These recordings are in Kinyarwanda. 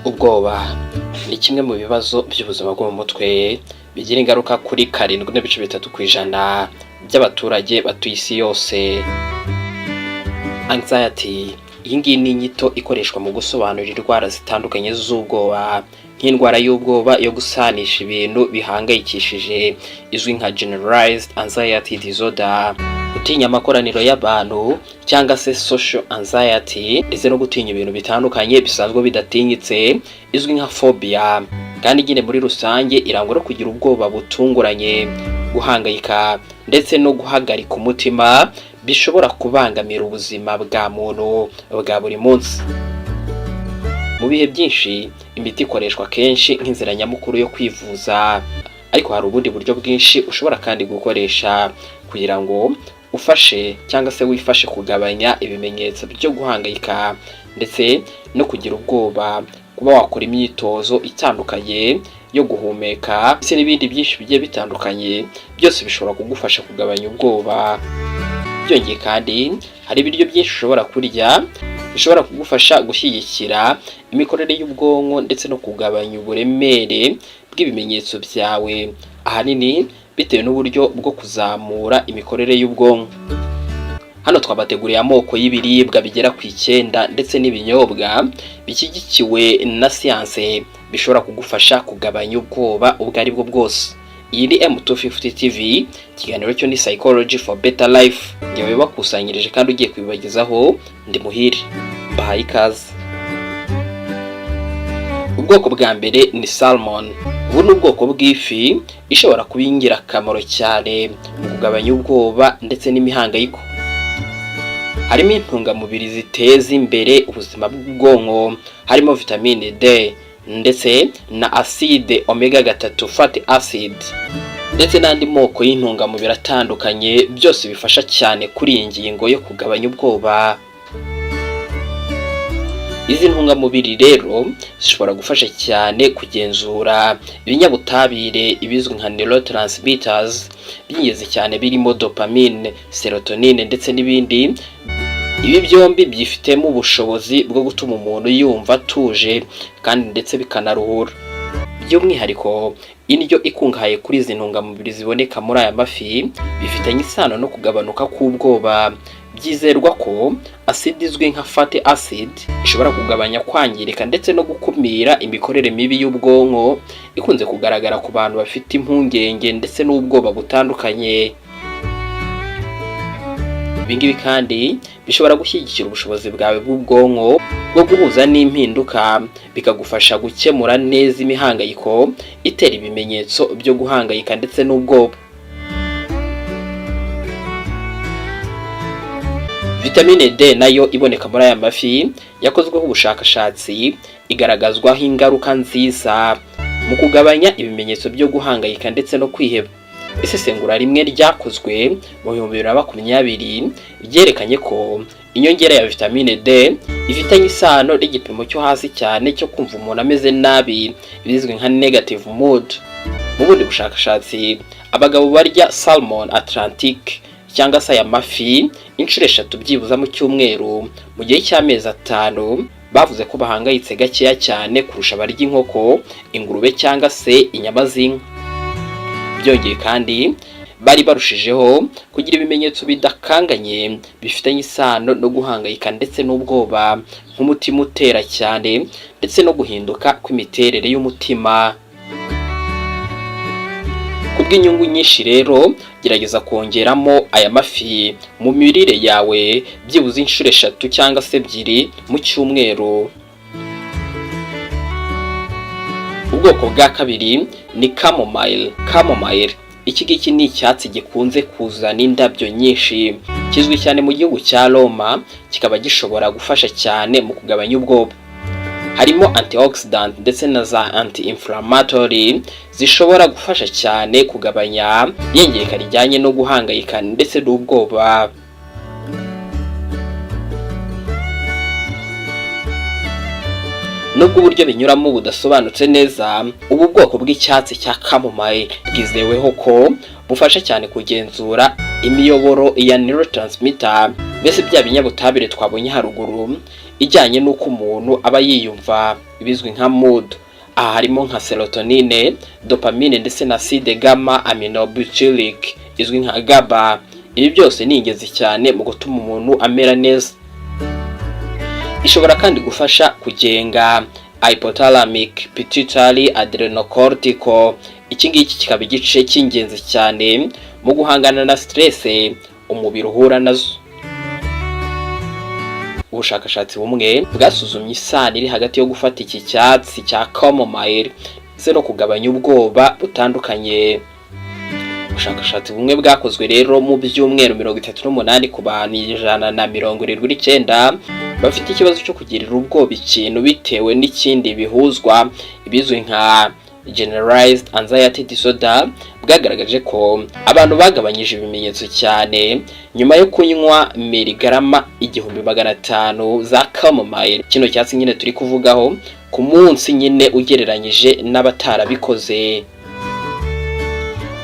Ubwoba ni kimwe mu bibazo by'ubuzima bwo mu mutwe bigira ingaruka kuri 7.3% by'abaturage batuye isi yose. Anxiety iyi ngiyi ni inyito ikoreshwa mu gusobanura indwara zitandukanye z'ubwoba, nk'indwara y'ubwoba yo gusanisha ibintu bihangayikishije izwi nka generalized anxiety disorder, gutinya amakoraniro y'abantu cyangwa se social anxiety, ndetse no gutinya ibintu bitandukanye bisanzwe bidatinyitse izwi nka phobia. Kandi nyine muri rusange irangwa no kugira ubwoba butunguranye, guhangayika ndetse no guhagarika umutima bishobora kubangamira ubuzima bwa muntu bwa buri munsi. Mu bihe byinshi imiti ikoreshwa kenshi nk'inzira nyamukuru yo kwivuza, ariko hari ubundi buryo bwinshi ushobora kandi gukoresha kugira ngo ufashe cyangwa se wifashe kugabanya ibimenyetso byo guhangayika ndetse no kugira ubwoba. Kuba wakora imyitozo itandukanye yo guhumeka ndetse n'ibindi byinshi bigiye bitandukanye, byose bishobora kugufasha kugabanya ubwoba. Byongeye kandi hari ibiryo byinshi ushobora kurya bishobora kugufasha gushyigikira imikorere y'ubwonko ndetse no kugabanya uburemere bw'ibimenyetso byawe, ahanini bitewe n'uburyo bwo kuzamura imikorere y'ubwonko. Hano twabateguriye amoko y'ibiribwa bigera ku 9 ndetse n'ibinyobwa bishyigikiwe na siyanse bishobora kugufasha kugabanya ubwoba ubwo ari bwo bwose. Iyi ni M250 TV, ikiganiro cyo ni psychology for better life. Ngewe bakusanyirije kandi ugiye kwibagezaho ndi Muhire. Bahaye ikaze. Ubwoko bwa mbere ni salmon. Ubu ni ubwoko bw'ifi ishobora kuba ingirakamaro cyane mu kugabanya ubwoba ndetse n'imihangayiko. Harimo intungamubiri ziteza imbere ubuzima bw'ubwonko, harimo vitamine D ndetse na acide omega 3 fatty acid ndetse n'andi moko y'intungamubiri atandukanye, byose bifasha cyane kuri iyi ngingo yo kugabanya ubwoba. Izi ntungamubiri rero zishobora gufasha cyane kugenzura ibinyabutabire ibizwi nka neurotransmitters byingenzi cyane birimo dopamine, serotonine ndetse n'ibindi. Ibi byombi byifitemo ubushobozi bwo gutuma umuntu yumva atuje kandi ndetse bikanaruhura. By'umwihariko indyo ikungahaye kuri izi ntungamubiri ziboneka muri aya mafi bifitanye isano no kugabanuka k'ubwoba. Byizerwa ko acide izwi nka fatty acid ishobora kugabanya kwangirika ndetse no gukumira imikorere mibi y'ubwonko ikunze kugaragara ku bantu bafite impungenge ndetse n'ubwoba butandukanye. Ibingibi kandi bishobora gushyigikira ubushobozi bwawe bw'ubwonko bwo guhuza n'impinduka, bikagufasha gukemura neza imihangayiko itera ibimenyetso byo guhangayika ndetse n'ubwoba. Vitamine D nayo iboneka muri aya mafi yakozweho ubushakashatsi, igaragazwaho ingaruka nziza mu kugabanya ibimenyetso byo guhangayika ndetse no kwiheba. Isesengura rimwe ryakozwe mu 2020 ryerekanye ko inyongera ya vitamine D ifitanye isano n'igipimo cyo hasi cyane cyo kumva umuntu ameze nabi, bizwi nka negative mood. Mu bundi bushakashatsi, abagabo barya salmon atlantic cyangwa se aya mafi inshuro 3 byibuza mu cyumweru mu gihe cy'amezi 5 bavuze ko bahangayitse gakeya cyane kurusha barya inkoko, ingurube cyangwa se inyama z'inka. Byongeye kandi bari barushijeho kugira ibimenyetso bidakanganye bifitanye isano no guhangayika ndetse n'ubwoba, nk'umutima utera cyane ndetse no guhinduka kw'imiterere y'umutima. Kubw'inyungu nyinshi rero gerageza kongeramo aya mafi mu mirire yawe byibuze inshuro 3 cyangwa se 2 mu cyumweru. Ubwoko bwa kabiri ni chamomile. Chamomile iki giki ni icyatsi gikunze kuzana indabyo nyinshi, kizwi cyane mu gihugu cya Roma, kikaba gishobora gufasha cyane mu kugabanya ubwoba. Harimo antioxidant ndetse na za anti-inflammatory zishobora gufasha cyane kugabanya iyengeka rijyanye no guhangayika ndetse n'ubwoba. Nubwo uburyo binyuramo budasobanutse neza, ubu bwoko bw'icyatsi cya chamomile bwizeweho ko bufasha cyane kugenzura imiyoboro ya neurotransmitter, mbese bya binyabutabire twabonye haruguru ijyanye n'uko umuntu aba yiyumva, ibizwi nka mood. Aha harimo nka serotonine, dopamine ndetse na acide gamma aminobutyric izwi nka GABA. Ibi byose ni ingenzi cyane mu gutuma umuntu amera neza. Ishobora kandi gufasha kugenga hypothalamic pituitary adrenocortical. Iki ngiki kikaba igice cy'ingenzi cyane mu guhangana na stress umubiri uhura nazo. Ubushakashatsi bumwe bwasuzumye isano iri hagati yo gufata iki cyatsi cya chamomile ndetse no kugabanya ubwoba butandukanye. Ubushakashatsi bumwe bwakozwe rero mu byumweru 38 ku bantu 179 bafite ikibazo cyo kugirira ubwoba ikintu bitewe n'ikindi bihuzwa, ibizwi nka generalized anxiety disorder. Bwagaragaje ko abantu bagabanyije ibimenyetso cyane nyuma yo kunywa miligrama 1500 za chamomile, kino cyatsi nyine turi kuvugaho, ku munsi nyine ugereranyije n'abatarabikoze.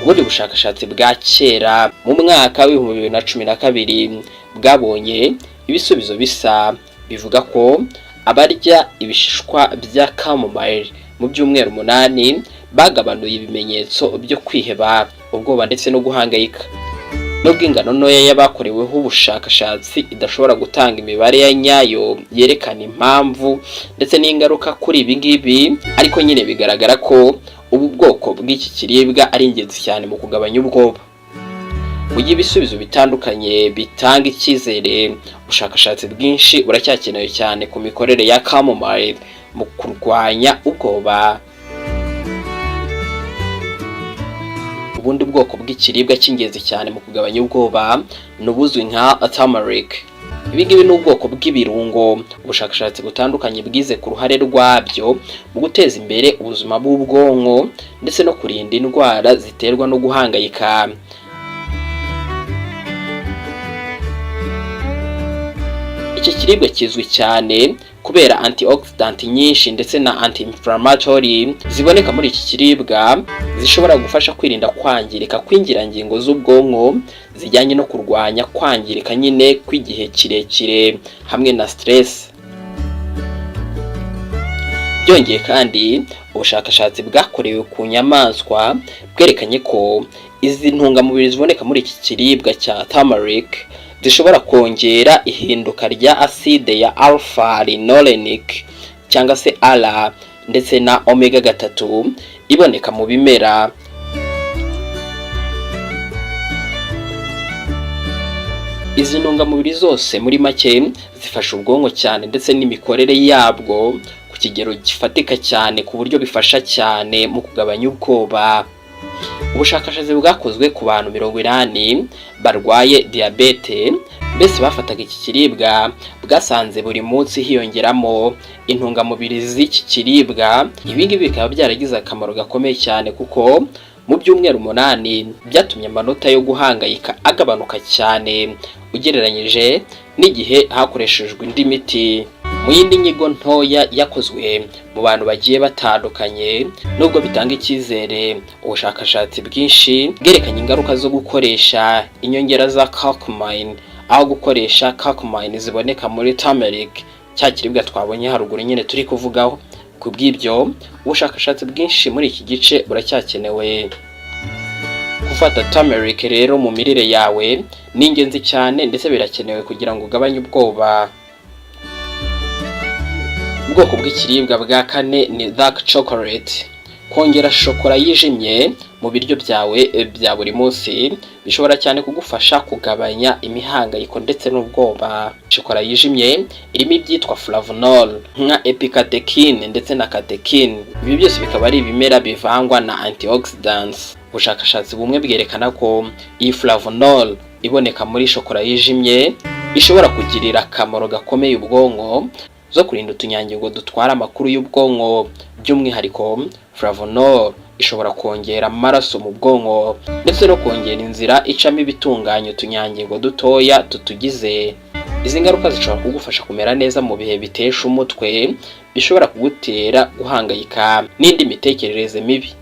Ubundi bushakashatsi bwa kera mu mwaka wa 2012 bwabonye ibisubizo bisa, bivuga ko abarya ibishishwa bya chamomile mu byumweru 8 bagabanuye ibimenyetso byo kwiheba, ubwoba ndetse no guhangayika. Nubwo ingano ntoya y'abakoreweho ubushakashatsi idashobora gutanga imibare ya nyayo yerekana impamvu ndetse n'ingaruka kuri ibi ngibi, ariko nyine bigaragara ko ubu bwoko bw'iki kiribwa ari ingenzi cyane mu kugabanya ubwoba. Ugiye ibisubizo bitandukanye bitanga icyizere, ubushakashatsi bwinshi buracyakenewe cyane ku mikorere ya chamomile mu kurwanya ubwoba. Ubundi bwoko bw'ikiribwa cy'ingenzi cyane mu kugabanya ubwoba ni ubuzwi nka turmeric. Ibi ngibi ni ubwoko bw'ibirungo ubushakashatsi butandukanye bwize ku ruhare rwabyo mu guteza imbere ubuzima bw'ubwonko ndetse no kurinda indwara ziterwa no guhangayika. Iki kiribwa kizwi cyane kubera antioxidant nyinshi ndetse na anti-inflammatory ziboneka muri iki kiribwa, zishobora gufasha kwirinda kwangirika kw'ingirangingo z'ubwonko zijyanye no kurwanya kwangirika nyine kw'igihe kirekire hamwe na stress. Byongeye kandi ubushakashatsi bwakorewe ku nyamaswa bwerekanye ko izi ntungamubiri ziboneka muri iki kiribwa cya turmeric zishobora kongera ihinduka rya acide ya alpha linolenic cyangwa se ALA ndetse na omega 3 iboneka mu bimera. Izi ntungamubiri zose muri make zifasha ubwonko cyane ndetse n'imikorere yabwo ku kigero gifatika cyane, ku buryo bifasha cyane mu kugabanya ubwoba. Ubushakashatsi bwakozwe ku bantu 80 barwaye diabete, mbese bafataga iki kiribwa, bwasanze buri munsi hiyongeramo intungamubiri z'iki kiribwa. Ibi ngibi bikaba byaragize akamaro gakomeye cyane kuko mu byumweru 8 byatumye amanota yo guhangayika agabanuka cyane ugereranyije n'igihe hakoreshejwe indi miti. Mu yindi nyigo ntoya yakozwe mu bantu bagiye batandukanye, nubwo bitanga icyizere, ubushakashatsi bwinshi bwerekanye ingaruka zo gukoresha inyongera za curcumine aho gukoresha curcumine ziboneka muri turmeric, cya kiribwa twabonye haruguru nyine turi kuvugaho. Ku bw'ibyo ubushakashatsi bwinshi muri iki gice buracyakenewe. Gufata turmeric rero mu mirire yawe ni ingenzi cyane ndetse birakenewe kugira ngo ugabanye ubwoba. Ubwoko bw'ikiribwa bwa kane ni dark chocolate. Kongera shokora yijimye mu biryo byawe bya buri munsi bishobora cyane kugufasha kugabanya imihangayiko ndetse n'ubwoba. Shokora yijimye irimo ibyitwa flavonol nka epicatechin ndetse na catechin. Ibi byose bikaba ari ibimera bivangwa na antioxidants. Ubushakashatsi bumwe bwerekana ko iyi flavonol iboneka muri shokora yijimye ishobora kugirira akamaro gakomeye ubwonko, zo kurinda utunyangingo dutwara amakuru y'ubwonko. By'umwihariko flavonol ishobora kongera amaraso mu bwonko ndetse no kongera inzira icamo ibitunganya utunyangingo dutoya tutugize. Izi ngaruka zishobora kugufasha kumera neza mu bihe bitesha umutwe, bishobora kugutera guhangayika n'indi mitekerereze mibi.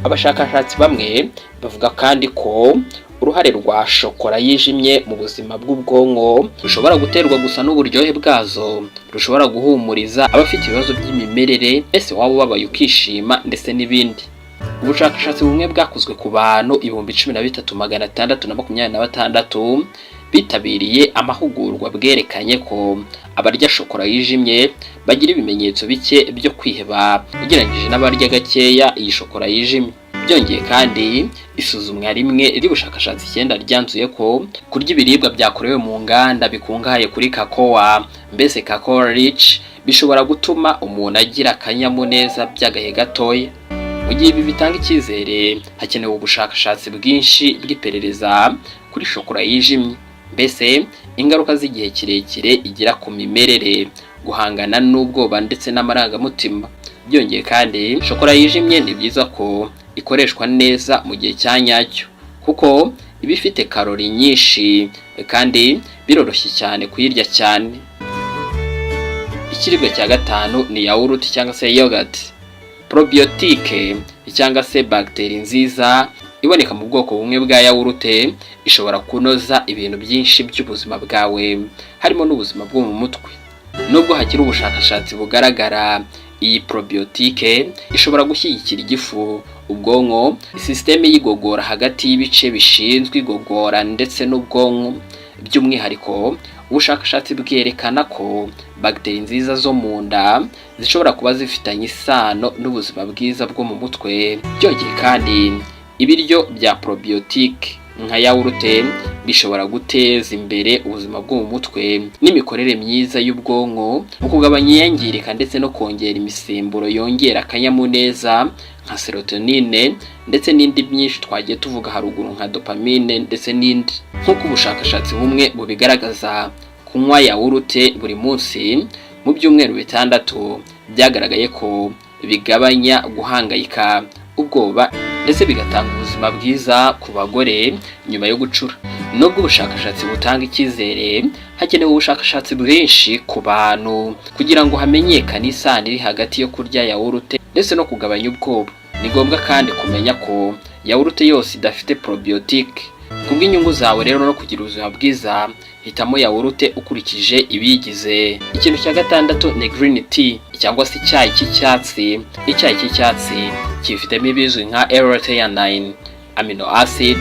Abashakashatsi bamwe bavuga kandi ko uruhare rwa shokora yijimye mu buzima bw'ubwonko rushobora guterwa gusa n'uburyohe bwazo, rushobora guhumuriza abafite ibibazo by'imimerere, ese waba ubabaye ukishima ndetse n'ibindi. Ubushakashatsi bumwe bwakozwe ku bantu 13,626 bitabiriye amahugurwa bwerekanye ko abarya shokora yijimye bagira ibimenyetso bike byo kwiheba ugereranyije n'abarya gakeya iyi shokora yijimye. Byongeye kandi isuzumwa rimwe ry'ubushakashatsi 9 ryanzuye ko kurya ibiribwa byakorewe mu nganda bikungahaye kuri kakao, mbese kakao rich, bishobora gutuma umuntu agira akanyamuneza by'agahe gatoya. Mu gihe ibi bitanga icyizere, hakenewe ubushakashatsi bwinshi bw'iperereza kuri shokora yijimye, mbese ingaruka z'igihe kirekire igira ku mimerere, guhangana n'ubwoba ndetse n'amarangamutima. Byongeye kandi shokora yijimye ni byiza ko ikoreshwa neza mu gihe cya nyacyo, kuko iba ifite kalori nyinshi kandi biroroshye cyane kuyirya cyane. Ikiribwa cya gatanu ni yawurute cyangwa se yogurt. Probiotique cyangwa se bagiteri nziza iboneka mu bwoko bumwe bwa yawurute ishobora kunoza ibintu byinshi by'ubuzima bwawe, harimo n'ubuzima bwo mu mutwe. Nubwo hakiri ubushakashatsi bugaragara, iyi probiotique ishobora gushyigikira igifu, ubwonko, systeme y'igogora hagati y'ibice bishinzwe igogora ndetse n'ubwonko. By'umwihariko ubushakashatsi bwerekana ko bagiteri nziza zo mu nda zishobora kuba zifitanye isano n'ubuzima bwiza bwo mu mutwe. Byongeye kandi ibiryo bya probiotique nka yawurute bishobora guteza imbere ubuzima bwo mu mutwe n'imikorere myiza y'ubwonko mu kugabanya iyangirika ndetse no kongera imisemburo yongera akanyamuneza nka serotonine ndetse n'indi byinshi twagiye tuvuga haruguru nka dopamine ndetse n'indi. Nk'uko ubushakashatsi bumwe bubigaragaza, kunywa yawurute buri munsi mu byumweru 6 byagaragaye ko bigabanya guhangayika, ubwoba ndetse bigatanga ubuzima bwiza ku bagore nyuma yo gucura. Nubwo ubushakashatsi butanga icyizere, hakenewe ubushakashatsi bwinshi ku bantu kugira ngo hamenyekane isano iri hagati yo kurya yawurute ndetse no kugabanya ubwoba. Ni ngombwa kandi kumenya ko yawurute yose idafite probiotique. Kubw'inyungu zawe rero no kugira ubuzima bwiza, hitamo yawurute ukurikije ibiyigize. Ikintu cya gatandatu ni green tea cyangwa se icyayi cy'icyatsi. Icyayi cy'icyatsi kifitemo ibizwi nka L-theanine amino acid,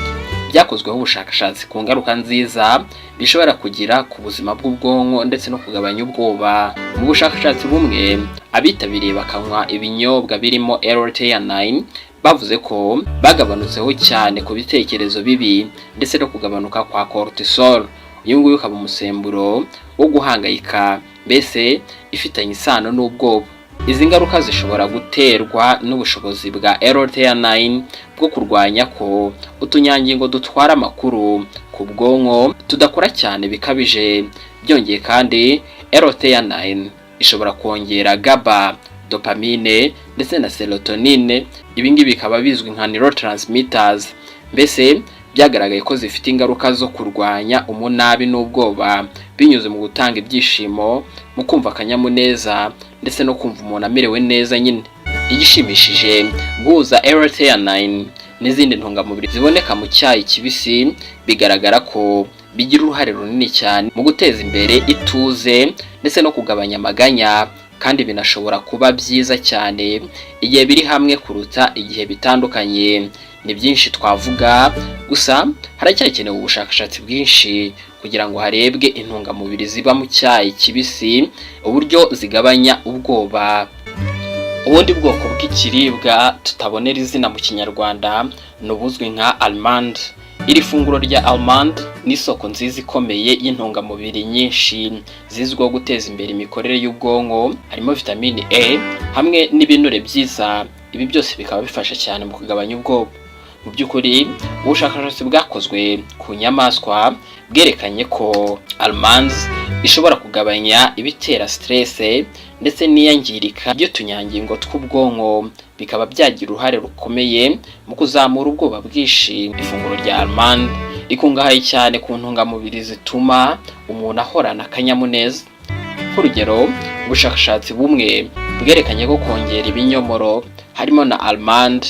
byakozweho ubushakashatsi ku ngaruka nziza bishobora kugira ku buzima bw'ubwonko ndetse no kugabanya ubwoba. Mu bushakashatsi bumwe, abitabiriye bakanywa ibinyobwa birimo L-theanine bavuze ko bagabanutseho cyane ku bitekerezo bibi ndetse no kugabanuka kwa cortisol. Uyu nguyu ukaba umusemburo wo guhangayika, mbese ifitanye isano n'ubwoba. Izi ngaruka zishobora guterwa n'ubushobozi bwa L-theanine bwo kurwanya ko utunyangingo dutwara amakuru ku bwonko tudakora cyane bikabije. Byongeye kandi L-theanine ishobora kongera GABA, dopamine ndetse na serotonine. Ibi ngibi bikaba bizwi nka neurotransmitters, mbese byagaragaye ko zifite ingaruka zo kurwanya umunabi n'ubwoba binyuze mu gutanga ibyishimo, mu kumva akanyamuneza ndetse no kumva umuntu amerewe neza nyine. Igishimishije, guhuza L-theanine n'izindi ntungamubiri ziboneka mu cyayi kibisi bigaragara ko bigira uruhare runini cyane mu guteza imbere ituze ndetse no kugabanya amaganya, kandi binashobora kuba byiza cyane igihe biri hamwe kuruta igihe bitandukanye. Ni byinshi twavuga, gusa haracyakenewe ubushakashatsi bwinshi kugira ngo harebwe intungamubiri ziba mu cyayi kibisi, uburyo zigabanya ubwoba. Ubundi bwoko bw'ikiribwa tutabonera izina mu Kinyarwanda ni ubuzwi nka almond. Iri funguro rya almond ni isoko nziza ikomeye y'intungamubiri nyinshi zizwiho guteza imbere imikorere y'ubwonko, harimo vitamine A hamwe n'ibinure byiza. Ibi byose bikaba bifasha cyane mu kugabanya ubwoba. Mu by'ukuri ubushakashatsi bwakozwe ku nyamaswa bwerekanye ko almonds ishobora kugabanya ibitera stress ndetse n'iyangirika ry'utunyangingo tw'ubwonko, bikaba byagira uruhare rukomeye mu kuzamura ubwoba bwinshi. Ifunguro rya almond rikungahaye cyane ku ntungamubiri zituma umuntu ahorana akanyamuneza. Nk'urugero, ubushakashatsi bumwe bwerekanye ko kongera ibinyomoro harimo na almond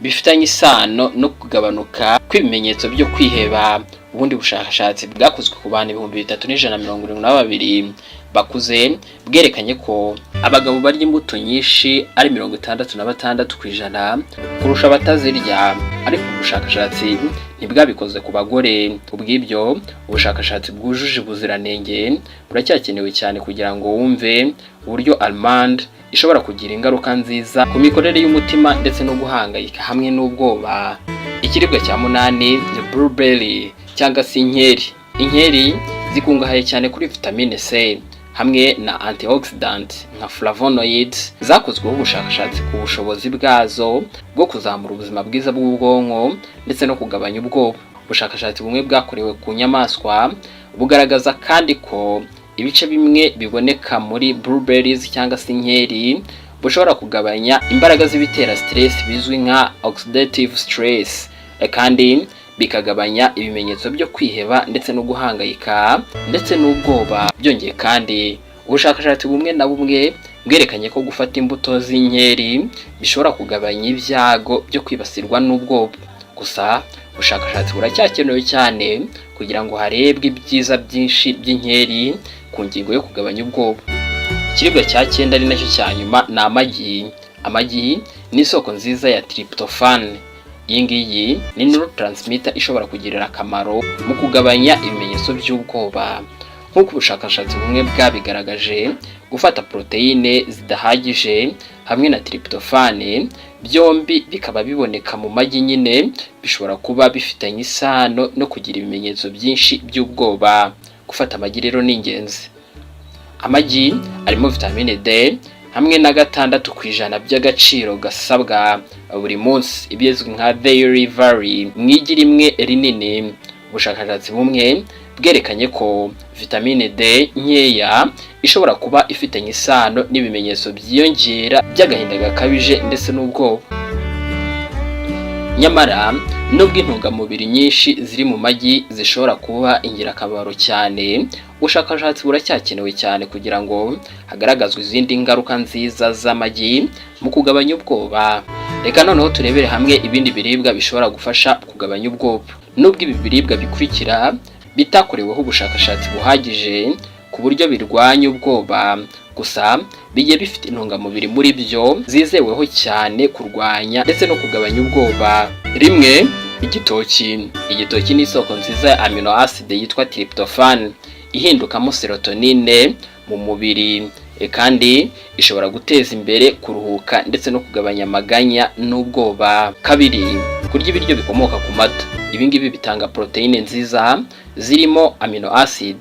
bifitanye isano no kugabanuka kw'ibimenyetso byo kwiheba. Ubundi bushakashatsi bwakozwe ku bantu 3172 bakuze bwerekanye ko abagabo barya imbuto nyinshi ari 66% kurusha abatazirya, ariko ubushakashatsi ntibwabikoze ku bagore. Ubw'ibyo ubushakashatsi bwujuje ubuziranenge buracyakenewe cyane kugira ngo wumve uburyo almond ishobora kugira ingaruka nziza ku mikorere y'umutima ndetse no guhangayika hamwe n'ubwoba. Ikiribwa cya 8 ni blueberry cyangwa se inkeri. Inkeri zikungahaye cyane kuri vitamine C hamwe na antioxidant nka flavonoids zakozweho ubushakashatsi ku bushobozi bwazo bwo kuzamura ubuzima bwiza bw'ubwonko ndetse no kugabanya ubwoba. Ubushakashatsi bumwe bwakorewe ku nyamaswa bugaragaza kandi ko ibice bimwe biboneka muri blueberries cyangwa se inkeri bushobora kugabanya imbaraga z'ibitera stress bizwi nka oxidative stress, kandi bikagabanya ibimenyetso byo kwiheba ndetse no guhangayika ndetse n'ubwoba. Byongeye kandi ubushakashatsi bumwe na bumwe bwerekanye ko gufata imbuto z'inkeri bishobora kugabanya ibyago byo kwibasirwa n'ubwoba. Gusa ubushakashatsi buracyakenewe cyane kugira ngo harebwe ibyiza byinshi by'inkeri ku ngingo yo kugabanya ubwoba. Ikiribwa cya 9 ari nacyo cya nyuma ni amagi. Amagi ni isoko nziza ya tryptophan. Iyi ngiyi ni neurotransmitter ishobora kugirira akamaro mu kugabanya ibimenyetso by'ubwoba. Nk'uko ubushakashatsi bumwe bwabigaragaje, gufata proteine zidahagije hamwe na tryptophan byombi bikaba biboneka mu magi nyine bishobora kuba bifitanye isano no kugira ibimenyetso byinshi by'ubwoba. Gufata amagi rero ni ingenzi. Amagi arimo vitamine D hamwe na 6% by'agaciro gasabwa buri munsi, ibizwi nka daily value mwigi rimwe rinini. Ubushakashatsi bumwe bwerekanye ko vitamine D nkeya ishobora kuba ifitanye isano n'ibimenyetso byiyongera by'agahinda gakabije ndetse n'ubwoba. Nyamara nubwo intungamubiri nyinshi ziri mu magi zishobora kuba ingirakamaro cyane, ubushakashatsi buracyakenewe cyane kugira ngo hagaragazwe izindi ngaruka nziza z'amagi mu kugabanya ubwoba. Reka noneho turebere hamwe ibindi biribwa bishobora gufasha kugabanya ubwoba. Nubwo ibi biribwa bikurikira bitakoreweho ubushakashatsi buhagije ku buryo birwanya ubwoba, gusa bigiye bifite intungamubiri muri byo zizeweho cyane kurwanya ndetse no kugabanya ubwoba. Rimwe, igitoki. Igitoki ni isoko nziza ya amino acid yitwa tryptophan ihindukamo serotonine mu mubiri, kandi ishobora guteza imbere kuruhuka ndetse no kugabanya amaganya n'ubwoba. Kabiri, kurya ibiryo bikomoka ku mata. Ibi ngibi bitanga proteine nziza zirimo amino acid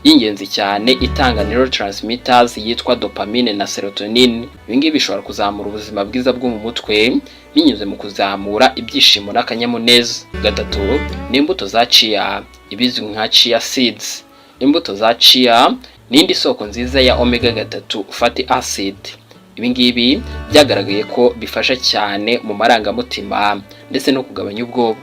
y'ingenzi cyane itanga neurotransmitters yitwa dopamine na serotonin. Ibi ngibi bishobora kuzamura ubuzima bwiza bwo mu mutwe binyuze mu kuzamura ibyishimo n'akanyamuneza. Gatatu, ni imbuto za chia, ibizwi nka chia seeds. Imbuto za chia ni indi soko nziza ya omega 3 fatty acid. Ibi ngibi byagaragaye ko bifasha cyane mu marangamutima ndetse no kugabanya ubwoba.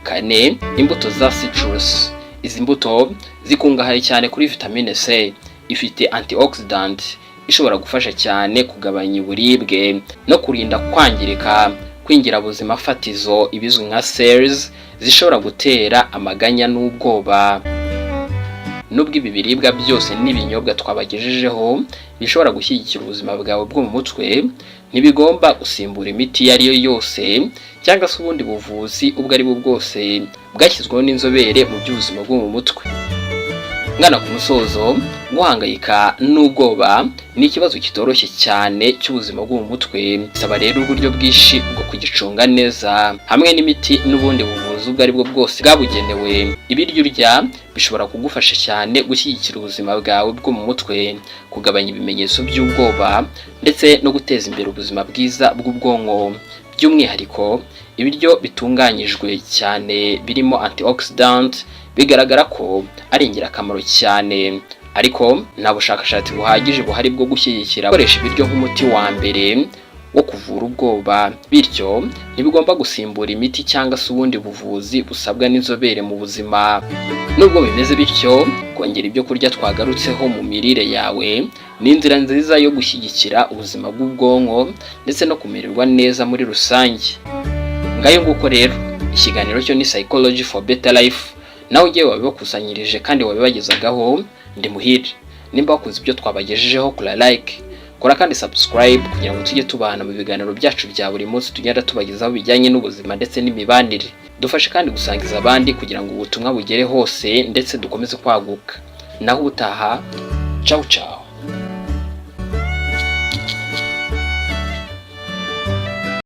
Kane, imbuto za citrus. Izi mbuto zikungahaye cyane kuri vitamine C, ifite antioxidant ishobora gufasha cyane kugabanya uburibwe no kurinda kwangirika kw'ingirabuzima fatizo ibizwi nka cells zishobora gutera amaganya n'ubwoba. Nubwo ibi biribwa byose n'ibinyobwa twabagejejeho bishobora gushyigikira ubuzima bwawe bwo mu mutwe, ntibigomba gusimbura imiti iyo ari yo yose cyangwa se ubundi buvuzi ubwo ari bwo bwose bwashyizweho n'inzobere mu by'ubuzima bwo mu mutwe. Ngana ku musozo, guhangayika n'ubwoba ni ikibazo kitoroshye cyane cy'ubuzima bwo mu mutwe. Bisaba rero uburyo bwinshi bwo kugicunga neza hamwe n'imiti n'ubundi buvuzi ubwo ari bwo bwose bwabugenewe. Ibiryo urya bishobora kugufasha cyane gushyigikira ubuzima bwawe bwo mu mutwe, kugabanya ibimenyetso by'ubwoba ndetse no guteza imbere ubuzima bwiza bw'ubwonko. By'umwihariko ibiryo bitunganyijwe cyane birimo antioxidant bigaragara ko ari ingirakamaro cyane, ariko nta bushakashatsi buhagije buhari bwo gushyigikira gukoresha ibiryo nk'umuti wa mbere wo kuvura ubwoba, bityo ntibigomba gusimbura imiti cyangwa se ubundi buvuzi busabwa n'inzobere mu buzima. Nubwo bimeze bityo, kongera ibyo kurya twagarutseho mu mirire yawe ni inzira nziza yo gushyigikira ubuzima bw'ubwonko ndetse no kumererwa neza muri rusange. Ngayo nguko rero ikiganiro cyo ni Psychology for Better Life, nawe ugiye wabibakusanyirije kandi wabibagezagaho. Ndi Muhire. Nimba wakunze ibyo twabagejejeho, kora like, kora kandi subscribe kugira ngo tujye tubana mu biganiro byacu bya buri munsi tugenda tubagezaho bijyanye n'ubuzima ndetse n'imibanire. Dufashe kandi gusangiza abandi kugira ngo ubutumwa bugere hose ndetse dukomeze kwaguka. Naho utaha, ciao ciao.